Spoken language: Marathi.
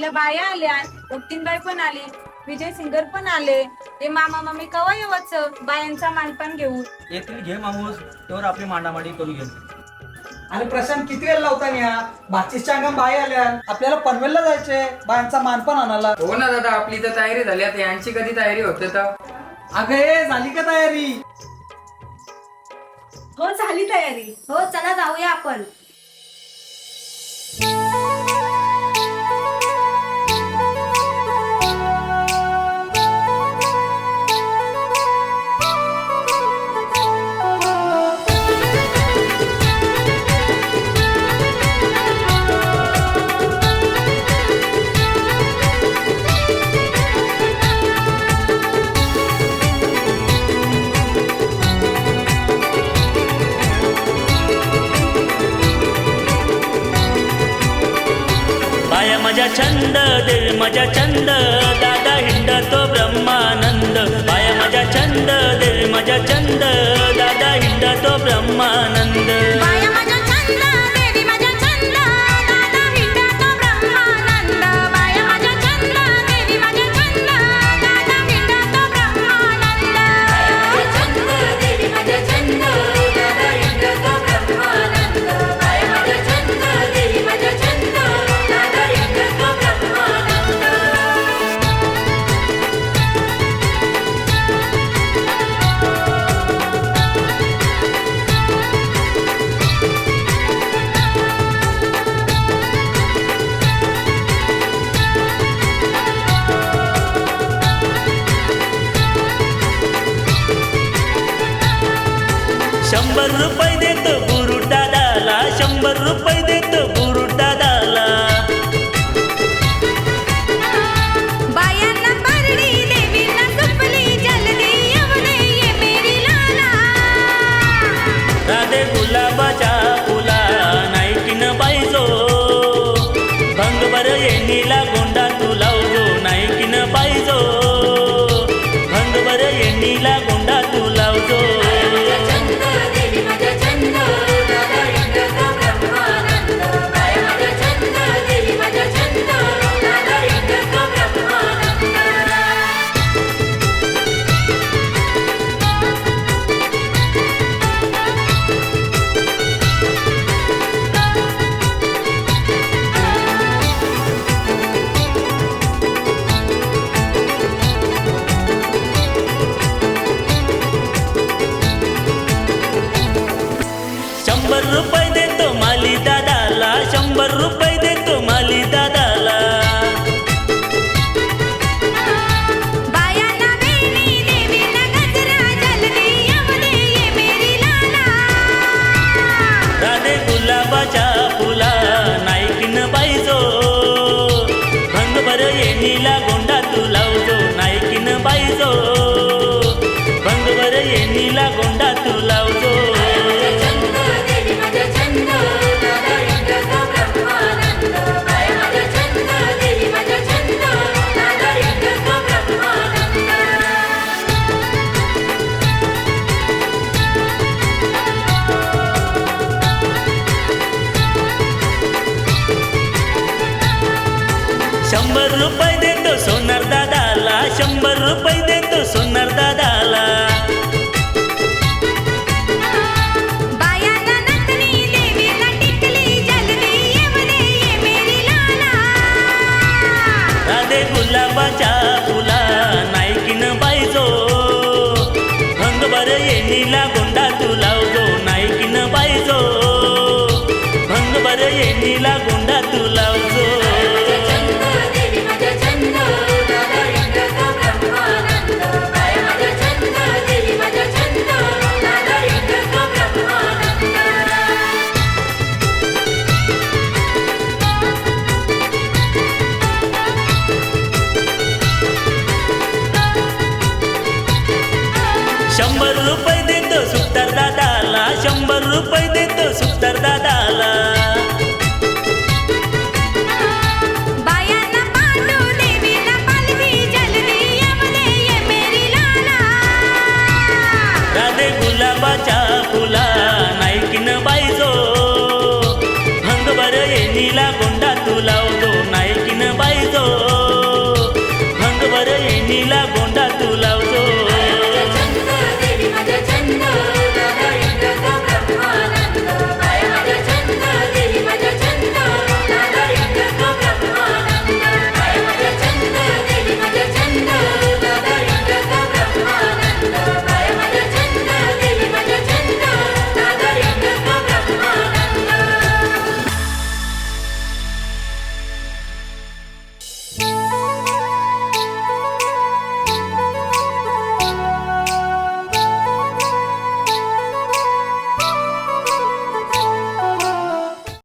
आपल्या बाया आल्या, उत्तीनबाई पण आली, विजय सिंगर पण आले. ते मामा मामी कवा येवाचं बायांचा मानपान घेऊन. येथील घे माणूस तेव्हा आपली मांडामांडी करू घे. आणि प्रशांत किती वेळ लावता या बाचीसच्या अंगम बाई आल्या, आपल्याला पनवेलला जायचंय बायांचा मानपान आणायला. हो ना दादा, आपली तर तयारी झाली. आता यांची कधी तयारी होते तर? अगं झाली का तयारी? हो झाली तयारी. हो चला जाऊया आपण. बाया माझा छंद देवी माझा छंद, दादा हिंडतो ब्रह्मानंद. बाया माझा छंद देवी माझा छंद, दादा हिंडतो ब्रह्मानंद. बाया माझा छंद देवी माझा छंद, दादा हिंडतो ब्रह्मानंद. बाया माझा छंद देवी माझा छंद, दादा हिंडतो ब्रह्मानंद. बाया माझा छंद देवी माझा छंद, दादा हिंडतो ब्रह्मानंद. बाया माझा छंद देवी माझा छंद, दादा हिंडतो ब्रह्मानंद. ₹100 देतो गुरु दादाला, ₹100 देतो गुरु दादाला. बायांना परडी देवीला सुपली, जल्दी येऊन ये मेरी लाला. राधे गुलाबाच्या फुला नाईकीन पाहिजो, भंगभर येणीला गोंडा तू लावजो. नाईकीन पाहिजो, भंगभर येणीला गोंडा तू लावजो. छंद देवी माझा छंद, दादा हिंडतो ब्रह्मानंद. बाया माझा छंद देवी माझा छंद, दादा हिंडतो ब्रह्मानंद. ₹100 देतो माली दादाला, ₹100 देतो माली दादाला. बायांना वेणी देवीला गजरा, जल्दी येऊन ये मेरी लाला. राधे गुलाबाच्या फुला नाईकीन पाहिजो, भंगभर येणीला गोंडा तू लावजो. नाईकीन पाहिजो, भंगभर येणीला गोंडा तू लावजो. छंद देवी माझा छंद, दादा हिंडतो ब्रह्मानंद. बाया माझा छंद देवी माझा छंद, दादा हिंडतो ब्रह्मानंद. ₹100 देतो सोनार दादाला, ₹100 देतो सोनार दादाला. बायांना नथनी देवीला टिकली, जल्दी येऊन ये मेरी लाला. राधे गुलाबाच्या फुला नाईकीन पाहिजो, भंगभर येणीला गोंडा तू लावजो. नाईकीन पाहिजो, भंगभर येणीला गोंडा तू लावजो. छंद देवी माझा छंद, दादा हिंडतो ब्रह्मानंद. बाया माझा छंद देवी माझा छंद, दादा हिंडतो ब्रह्मानंद. ₹100